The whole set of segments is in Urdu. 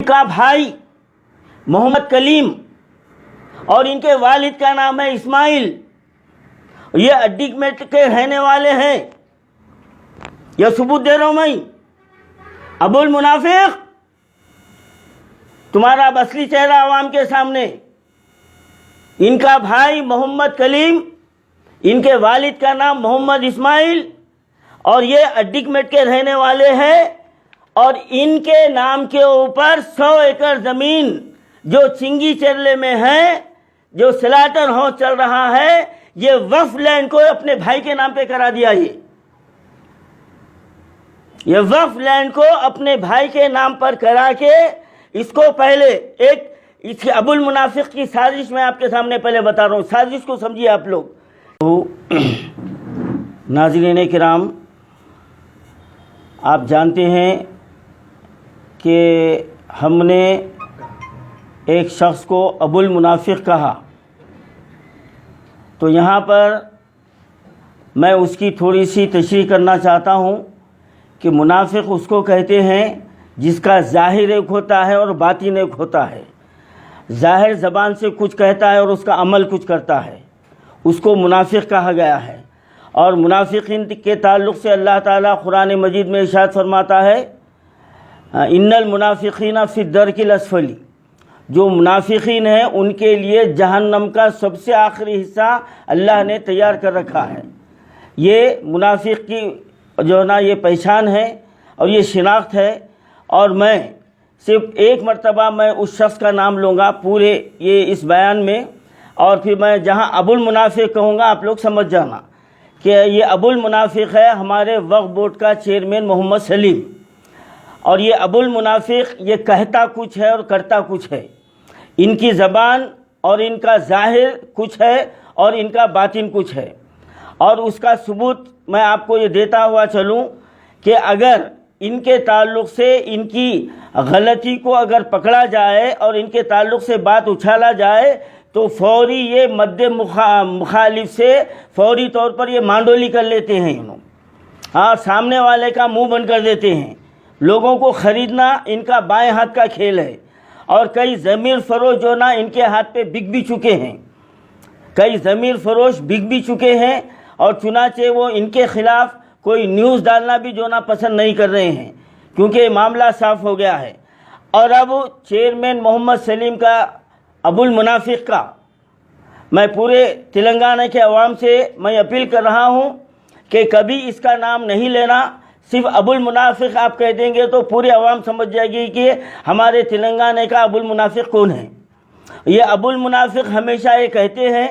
کا بھائی محمد کلیم اور ان کے والد کا نام ہے اسماعیل، یہ اڈیکمیٹ کے رہنے والے ہیں۔ یہ ثبوت دے رہا ہوں میں۔ ابو المنافق تمہارا اصلی چہرہ عوام کے سامنے، ان کا بھائی محمد کلیم، ان کے والد کا نام محمد اسماعیل اور یہ اڈیکمیٹ کے رہنے والے ہیں، اور ان کے نام کے اوپر 100 ایکڑ زمین جو چنگی چرلے میں ہے، جو سلاٹر ہاؤس چل رہا ہے، یہ وقف لینڈ کو اپنے بھائی کے نام پہ کرا دیا۔ یہ وقف لینڈ کو اپنے بھائی کے نام پر کرا کے اس کو پہلے اس کی ابو المنافق کی سازش میں آپ کے سامنے پہلے بتا رہا ہوں، سازش کو سمجھیے آپ لوگ۔ تو ناظرین کرام، آپ جانتے ہیں کہ ہم نے ایک شخص کو ابو المنافق کہا، تو یہاں پر میں اس کی تھوڑی سی تشریح کرنا چاہتا ہوں کہ منافق اس کو کہتے ہیں جس کا ظاہر ایک ہوتا ہے اور باطن ایک ہوتا ہے۔ ظاہر زبان سے کچھ کہتا ہے اور اس کا عمل کچھ کرتا ہے، اس کو منافق کہا گیا ہے۔ اور منافقین کے تعلق سے اللہ تعالیٰ قرآن مجید میں ارشاد فرماتا ہے، ان المنافقین فی الدرک الاسفل، جو منافقین ہیں ان کے لیے جہنم کا سب سے آخری حصہ اللہ نے تیار کر رکھا ہے۔ یہ منافق کی جو نا یہ پہچان ہے اور یہ شناخت ہے، اور میں صرف ایک مرتبہ میں اس شخص کا نام لوں گا پورے یہ اس بیان میں، اور پھر میں جہاں ابو المنافق کہوں گا آپ لوگ سمجھ جانا کہ یہ ابو المنافق ہے ہمارے وقف بورڈ کا چیئرمین محمد سلیم، اور یہ ابو المنافق یہ کہتا کچھ ہے اور کرتا کچھ ہے۔ ان کی زبان اور ان کا ظاہر کچھ ہے اور ان کا باطن کچھ ہے، اور اس کا ثبوت میں آپ کو یہ دیتا ہوا چلوں کہ اگر ان کے تعلق سے ان کی غلطی کو اگر پکڑا جائے اور ان کے تعلق سے بات اچھالا جائے تو فوری یہ مد مخالف سے فوری طور پر یہ مانڈولی کر لیتے ہیں اور سامنے والے کا منہ بند کر دیتے ہیں۔ لوگوں کو خریدنا ان کا بائیں ہاتھ کا کھیل ہے، اور کئی ضمیر فروش جو نا ان کے ہاتھ پہ بک بھی چکے ہیں، کئی ضمیر فروش بک بھی چکے ہیں، اور چنانچہ وہ ان کے خلاف کوئی نیوز ڈالنا بھی جو نا پسند نہیں کر رہے ہیں، کیونکہ معاملہ صاف ہو گیا ہے۔ اور اب چیئرمین محمد سلیم کا ابو المنافق کا میں پورے تلنگانہ کے عوام سے میں اپیل کر رہا ہوں کہ کبھی اس کا نام نہیں لینا۔ صرف ابو المنافق آپ کہہ دیں گے تو پوری عوام سمجھ جائے گی کہ ہمارے تلنگانہ کا ابو المنافق کون ہے۔ یہ ابو المنافق ہمیشہ یہ کہتے ہیں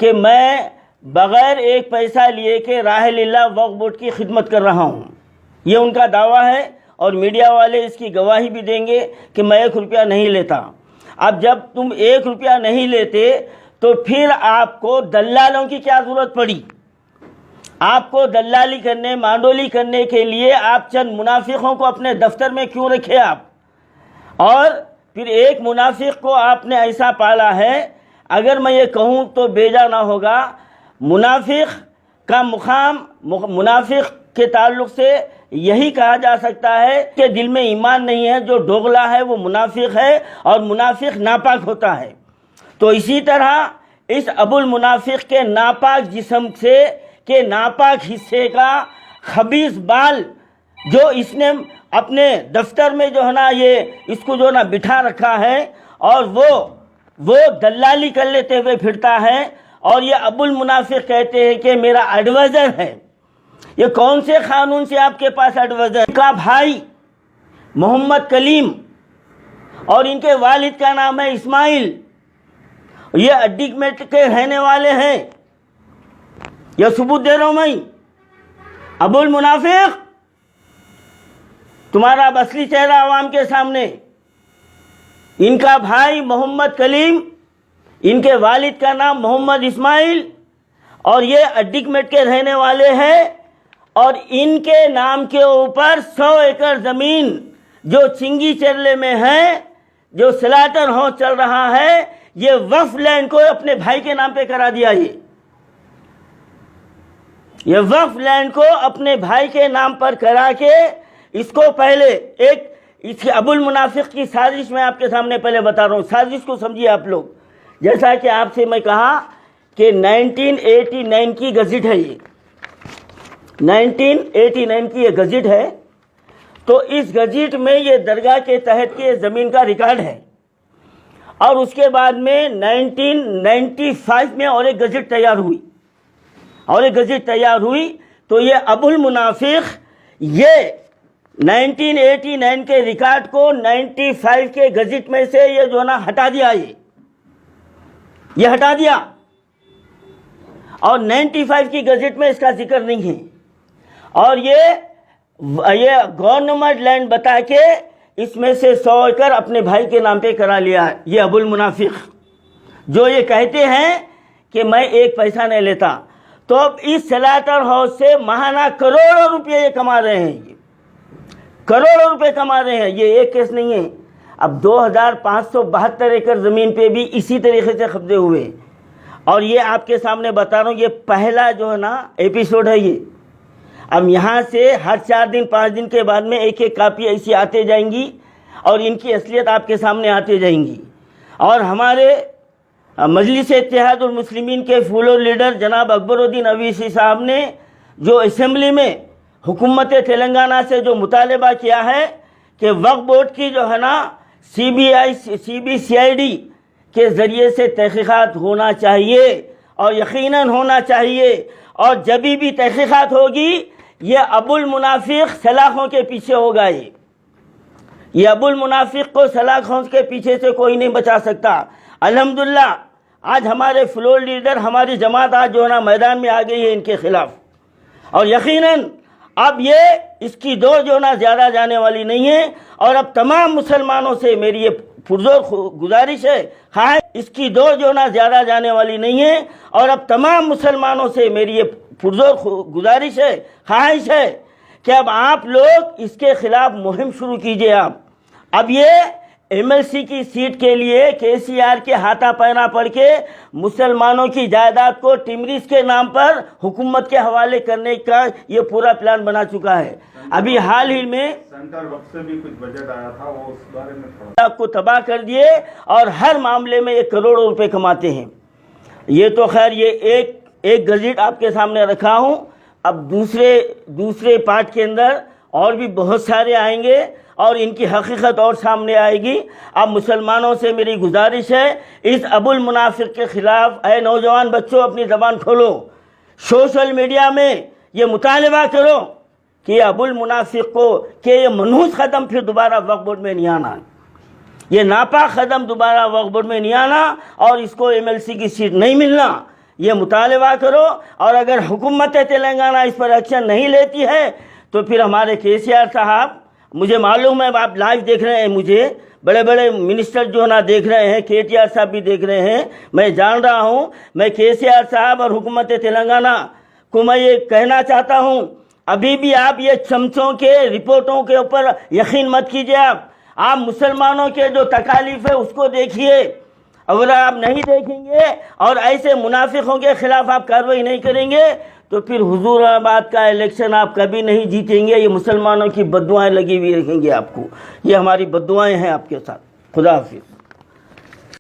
کہ میں بغیر ایک پیسہ لیے کہ راہ اللہ وقف بورڈ کی خدمت کر رہا ہوں، یہ ان کا دعویٰ ہے، اور میڈیا والے اس کی گواہی بھی دیں گے کہ میں 1 روپیہ نہیں لیتا۔ اب جب تم 1 روپیہ نہیں لیتے تو پھر آپ کو دلالوں کی کیا ضرورت پڑی؟ آپ کو دلالی کرنے، مانڈولی کرنے کے لیے آپ چند منافقوں کو اپنے دفتر میں کیوں رکھے آپ؟ اور پھر ایک منافق کو آپ نے ایسا پالا ہے، اگر میں یہ کہوں تو بیجا نہ ہوگا، منافق کا مقام منافق کے تعلق سے یہی کہا جا سکتا ہے کہ دل میں ایمان نہیں ہے، جو ڈوغلا ہے وہ منافق ہے، اور منافق ناپاک ہوتا ہے۔ تو اسی طرح اس ابو المنافق کے ناپاک جسم سے کہ ناپاک حصے کا خبیث بال جو اس نے اپنے دفتر میں جو ہے نا یہ اس کو جو نا بٹھا رکھا ہے، اور وہ دلالی کر لیتے ہوئے پھرتا ہے، اور یہ ابو المنافق کہتے ہیں کہ میرا ایڈوائزر ہے۔ یہ کون سے قانون سے آپ کے پاس ایڈوائزر؟ کا بھائی محمد کلیم اور ان کے والد کا نام ہے اسماعیل، یہ اڈیکمیٹ کے رہنے والے ہیں۔ یہ ثبوت دے رہا ہوں میں۔ ابو المنافق تمہارا اصلی چہرہ عوام کے سامنے، ان کا بھائی محمد کلیم، ان کے والد کا نام محمد اسماعیل اور یہ اڈیکمیٹ کے رہنے والے ہیں، اور ان کے نام کے اوپر 100 ایکڑ زمین جو چنگی چرلے میں ہے، جو سلاٹر ہاؤس چل رہا ہے، یہ وقف لینڈ کو اپنے بھائی کے نام پہ کرا دیا۔ یہ وقف لینڈ کو اپنے بھائی کے نام پر کرا کے اس کو پہلے اس کی ابو المنافق کی سازش میں آپ کے سامنے پہلے بتا رہا ہوں. سازش کو سمجھیے آپ لوگ. جیسا کہ آپ سے میں کہا کہ 1989 کی گزٹ ہے، یہ 1989 کی یہ گزٹ ہے. تو اس گزٹ میں یہ درگاہ کے تحت کی زمین کا ریکارڈ ہے. اور اس کے بعد میں 1995 میں اور ایک گزٹ تیار ہوئی تو یہ ابو المنافق یہ 1989 کے ریکارڈ کو 95 کے گزٹ میں سے یہ جو نا ہٹا دیا، یہ ہٹا دیا، اور 95 کی گزٹ میں اس کا ذکر نہیں ہے. اور یہ گورنمنٹ لینڈ بتا کے اس میں سے 100 ایکڑ اپنے بھائی کے نام پہ کرا لیا ہے. یہ ابو المنافق جو یہ کہتے ہیں کہ میں ایک پیسہ نہیں لیتا. تو اب اس سلاٹر ہاؤس سے ماہانہ کروڑوں روپے یہ کما رہے ہیں، یہ کروڑوں روپے کما رہے ہیں. یہ ایک کیس نہیں ہے. اب 2572 ایکڑ زمین پہ بھی اسی طریقے سے قبضے ہوئے. اور یہ آپ کے سامنے بتا رہا ہوں، یہ پہلا جو ہے نا ایپیسوڈ ہے یہ. اب یہاں سے ہر 4 دن 5 دن کے بعد میں ایک ایک کاپی ایسی آتے جائیں گی اور ان کی اصلیت آپ کے سامنے آتے جائیں گی. اور ہمارے مجلس اتحاد المسلمین کے فلور لیڈر جناب اکبر الدین اویسی صاحب نے جو اسمبلی میں حکومت تلنگانہ سے جو مطالبہ کیا ہے کہ وقف بورڈ کی جو ہے نا CBCID کے ذریعے سے تحقیقات ہونا چاہیے اور یقیناً ہونا چاہیے. اور جب بھی تحقیقات ہوگی یہ ابو المنافق سلاخوں کے پیچھے ہوگا. یہ ابو المنافق کو سلاخوں کے پیچھے سے کوئی نہیں بچا سکتا. الحمدللہ آج ہمارے فلور لیڈر، ہماری جماعت آج جو ہے نا میدان میں آ گئی ہے ان کے خلاف. اور یقیناً اب یہ اس کی دور جو نا زیادہ جانے والی نہیں ہے. اور اب تمام مسلمانوں سے میری یہ پرزور گزارش ہے، اس کی دور جو نا زیادہ جانے والی نہیں ہے. اور اب تمام مسلمانوں سے میری یہ پرزور گزارش ہے، خواہش ہے کہ اب آپ لوگ اس کے خلاف مہم شروع کیجئے. اب یہ MLC کی سیٹ کے لیے KCR کے ہاتھا پہنا پڑھ کے مسلمانوں کی جائیداد کو ٹمریز کے نام پر حکومت کے حوالے کرنے کا یہ پورا پلان بنا چکا ہے. ابھی حال ہی میں سینٹر وقت سے بھی کچھ بجٹ آیا تھا، وہ اس بارے میں آپ کو تباہ کر دیے اور ہر معاملے میں 1 کروڑ روپے کماتے ہیں. یہ تو خیر یہ ایک گزٹ آپ کے سامنے رکھا ہوں. اب دوسرے پارٹ کے اندر اور بھی بہت سارے آئیں گے اور ان کی حقیقت اور سامنے آئے گی. اب مسلمانوں سے میری گزارش ہے اس ابو المنافق کے خلاف، اے نوجوان بچوں اپنی زبان کھولو، سوشل میڈیا میں یہ مطالبہ کرو کہ ابو المنافق کو کہ یہ منحوس قدم پھر دوبارہ وقف بورڈ میں نہیں آنا، یہ ناپاک قدم دوبارہ وقف بورڈ میں نہیں آنا اور اس کو MLC کی سیٹ نہیں ملنا. یہ مطالبہ کرو. اور اگر حکومت تلنگانہ اس پر ایکشن نہیں لیتی ہے تو پھر ہمارے KCR صاحب، مجھے معلوم ہے آپ لائیو دیکھ رہے ہیں، مجھے بڑے بڑے منسٹر جو نا دیکھ رہے ہیں، KTR صاحب بھی دیکھ رہے ہیں، میں جان رہا ہوں. میں KCR صاحب اور حکومت تلنگانہ کو میں یہ کہنا چاہتا ہوں، ابھی بھی آپ یہ چمچوں کے رپورٹوں کے اوپر یقین مت کیجیے. آپ مسلمانوں کے جو تکالیف ہے اس کو دیکھیے. اگر آپ نہیں دیکھیں گے اور ایسے منافقوں کے خلاف آپ کارروائی نہیں کریں گے تو پھر حضور آباد کا الیکشن آپ کبھی نہیں جیتیں گے. یہ مسلمانوں کی بددعائیں لگی ہوئی رکھیں گے آپ کو. یہ ہماری بددعائیں ہیں آپ کے ساتھ. خدا حافظ.